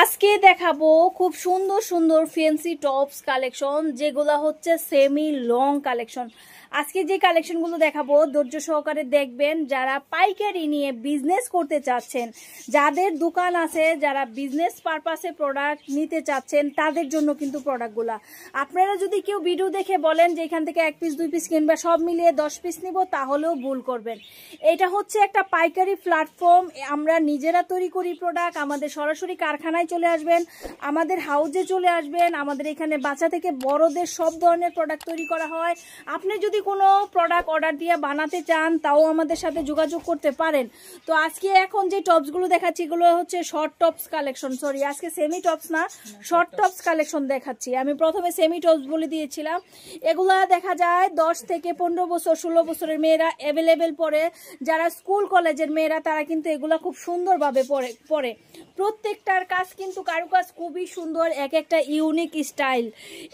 আজকে দেখাবো খুব সুন্দর সুন্দর ফ্যান্সি টপস কালেকশন, যেগুলো হচ্ছে সেমি লং কালেকশন। আজকে যে কালেকশনগুলো দেখাবো ধৈর্য সহকারে দেখবেন। যারা পাইকারি নিয়ে বিজনেস করতে চাচ্ছেন, যাদের দোকান আছে, যারা বিজনেস পারপাসে প্রোডাক্ট নিতে চাচ্ছেন, তাদের জন্য কিন্তু প্রোডাক্টগুলা। আপনারা যদি কেউ ভিডিও দেখে বলেন যে এখান থেকে 1 পিস 2 পিস কিনবা, সব মিলিয়ে 10 পিস নিব, তাহলেও ভুল করবেন। এটা হচ্ছে একটা পাইকারি প্ল্যাটফর্ম। আমরা নিজেরা তৈরি করি প্রোডাক্ট। আমাদের সরাসরি কারখানায় চলে আসবেন, আমাদের হাউজে চলে আসবেন। আমাদের এখানে বাচ্চা থেকে বড়দের সব ধরনের প্রোডাক্ট তৈরি করা হয়। আপনি যদি কোনো প্রোডাক্ট অর্ডার দিয়ে বানাতে চান, তাও আমাদের সাথে যোগাযোগ করতে পারেন। তো আজকে এখন যে টপসগুলো দেখাচ্ছি, এগুলো হচ্ছে শর্ট টপস কালেকশন। সরি, আজকে সেমি টপস না, শর্ট টপস কালেকশন দেখাচ্ছি। আমি প্রথমে সেমি টপস বলে দিয়েছিলাম। এগুলা দেখা যায় 10 থেকে 15 বছর 16 বছরের মেয়েরা অ্যাভেলেবেল পরে। যারা স্কুল কলেজের মেয়েরা, তারা কিন্তু এগুলা খুব সুন্দরভাবে পরে। প্রত্যেকটার কাজ কিন্তু কারুকাজ খুবই সুন্দর, এক একটা ইউনিক স্টাইল।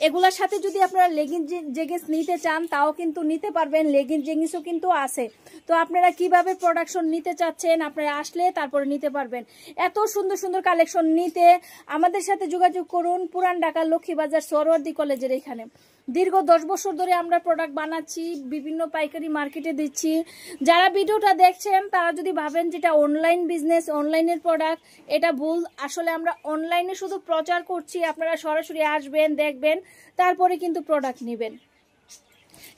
এগুলার সাথে যদি আপনারা লেগিংস জেগিংস নিতে চান, তাও কিন্তু নিতে পারবেন। লেগিংস জেগিংসও কিন্তু আছে। তো আপনারা কিভাবে প্রোডাকশন নিতে চাচ্ছেন, আপনারা আসলে তারপরে নিতে পারবেন। এত সুন্দর সুন্দর কালেকশন নিতে আমাদের সাথে যোগাযোগ করুন। পুরান ঢাকা লক্ষ্মীবাজার সরোয়ার্দী কলেজের এখানে দীর্ঘ 10 বছর ধরে আমরা প্রোডাক্ট বানাচ্ছি, বিভিন্ন পাইকারি মার্কেটে দিচ্ছি। যারা ভিডিওটা দেখছেন, তারা যদি ভাবেন যেটা অনলাইন বিজনেস, অনলাইনের প্রোডাক্ট, এটা ভুল। আসলে আমরা অনলাইনে শুধু প্রচার করছি। আপনারা সরাসরি আসবেন, দেখবেন, তারপরে কিন্তু প্রোডাক্ট নেবেন।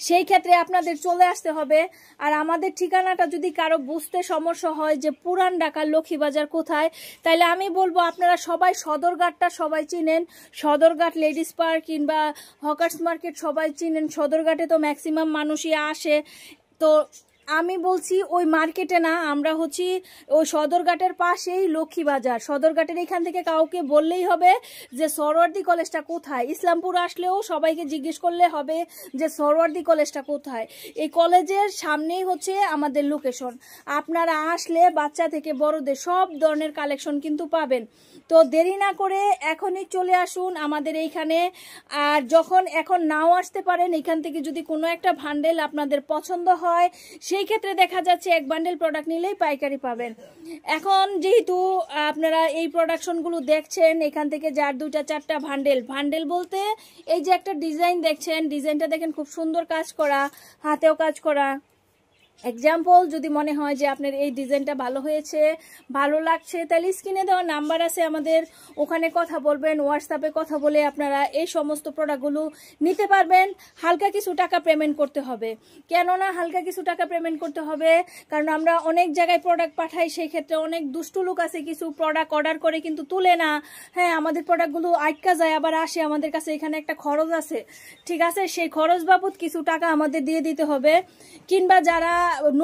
সেই ক্ষেত্রে আপনাদের চলে আসতে হবে। আর আমাদের ঠিকানাটা যদি কারো বুঝতে সমস্যা হয় যে পুরান ঢাকার লক্ষ্মীবাজার কোথায়, তাইলে আমি বলবো আপনারা সবাই সদরঘাটটা সবাই চিনেন। সদরঘাট লেডিস পার্ক কিংবা হকার্স মার্কেট সবাই চিনেন। সদরঘাটে তো ম্যাক্সিমাম মানুষই আসে। তো আমি বলছি ওই মার্কেটে না, আমরা হচ্ছি ওই সদরঘাটের পাশেই লক্ষ্মীবাজার। সদরঘাটের এখান থেকে কাউকে বললেই হবে যে সরোয়ার্দী কলেজটা কোথায়। ইসলামপুর আসলেও সবাইকে জিজ্ঞেস করলে হবে যে সরোয়ার্দী কলেজটা কোথায়। এই কলেজের সামনেই হচ্ছে আমাদের লোকেশন। আপনারা আসলে বাচ্চা থেকে বড়দের সব ধরনের কালেকশন কিন্তু পাবেন। তো দেরি না করে এখনই চলে আসুন আমাদের এইখানে। আর যখন এখন নাও আসতে পারেন, এখান থেকে যদি কোনো একটা বান্ডেল আপনাদের পছন্দ হয়, সেই ক্ষেত্রে দেখা যাচ্ছে এক বান্ডেল প্রোডাক্ট নিলেই পাইকারি পাবেন। এখন যেহেতু আপনারা এই প্রোডাকশনগুলো দেখছেন, এখান থেকে যার 2টা 4টা বান্ডেল বলতে এই যে একটা ডিজাইন দেখছেন, ডিজাইনটা দেখেন খুব সুন্দর কাজ করা, হাতেও কাজ করা। এক্সাম্পল, যদি মনে হয় যে আপনার এই ডিজাইনটা ভালো হয়েছে, ভালো লাগছে, তাহলে স্ক্রিনে দেওয়া নাম্বার আছে আমাদের, ওখানে কথা বলবেন। হোয়াটসঅ্যাপে কথা বলে আপনারা এই সমস্ত প্রোডাক্টগুলো নিতে পারবেন। হালকা কিছু টাকা পেমেন্ট করতে হবে। কেননা হালকা কিছু টাকা পেমেন্ট করতে হবে, কারণ আমরা অনেক জায়গায় প্রোডাক্ট পাঠাই। সেই ক্ষেত্রে অনেক দুষ্টু লোক আছে, কিছু প্রোডাক্ট অর্ডার করে কিন্তু তুলে না। হ্যাঁ, আমাদের প্রোডাক্টগুলো আটকা যায়, আবার আসে আমাদের কাছে। এখানে একটা খরচ আছে, ঠিক আছে? সেই খরচ বাবদ কিছু টাকা আমাদের দিয়ে দিতে হবে। কিংবা যারা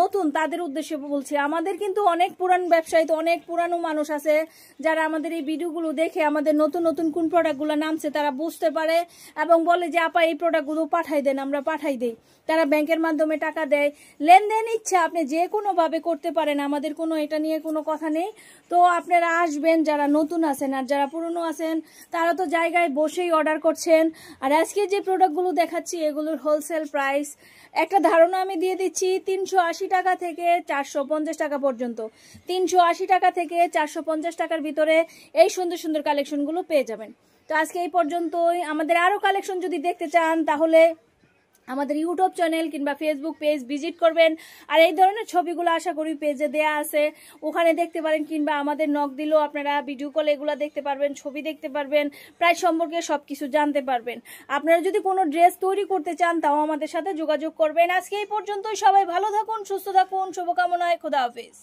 নতুন, তাদের উদ্দেশ্যে বলছি, আমাদের কিন্তু অনেক পুরান ব্যবসায়ী, তো অনেক পুরানো মানুষ আছে যারা আমাদের এই ভিডিওগুলো দেখে আমাদের নতুন নতুন কোন প্রোডাক্টগুলো নামছে তারা বুঝতে পারে এবং বলে যে আপা এই প্রোডাক্টগুলো পাঠাই দেন, আমরা পাঠাই দেই। তারা ব্যাংকের মাধ্যমে টাকা দেয়। লেনদেন ইচ্ছা আপনি যে কোনোভাবে করতে পারেন, আমাদের কোনো এটা নিয়ে কোনো কথা নেই। তো আপনারা আসবেন, যারা নতুন আছেন। আর যারা পুরনো আছেন, তারা তো জায়গায় বসেই অর্ডার করছেন। আর আজকে যে প্রোডাক্টগুলো দেখাচ্ছি, এগুলোর হোলসেল প্রাইস একটা ধারণা আমি দিয়ে দিচ্ছি, 380 টাকা থেকে 450 টাকা পর্যন্ত। 380 টাকা থেকে 450 টাকার ভিতরে এই সুন্দর সুন্দর কালেকশনগুলো পেয়ে যাবেন। তো আজকে এই পর্যন্তই। আমাদের আরও কালেকশন যদি দেখতে চান, তাহলে আমাদের ইউটিউব চ্যানেল কিংবা ফেসবুক পেজ ভিজিট করবেন। আর এই ধরনের ছবিগুলো আশা করি পেজে দেয়া আছে, ওখানে দেখতে পারেন। কিংবা আমাদের নক দিলেও আপনারা ভিডিও কলে এগুলো দেখতে পারবেন, ছবি দেখতে পারবেন, প্রাইস সম্পর্কে সবকিছু জানতে পারবেন। আপনারা যদি কোনো ড্রেস তৈরি করতে চান, তাও আমাদের সাথে যোগাযোগ করবেন। আজকে এই পর্যন্তই। সবাই ভালো থাকুন, সুস্থ থাকুন, শুভকামনায়। খোদা হাফেজ।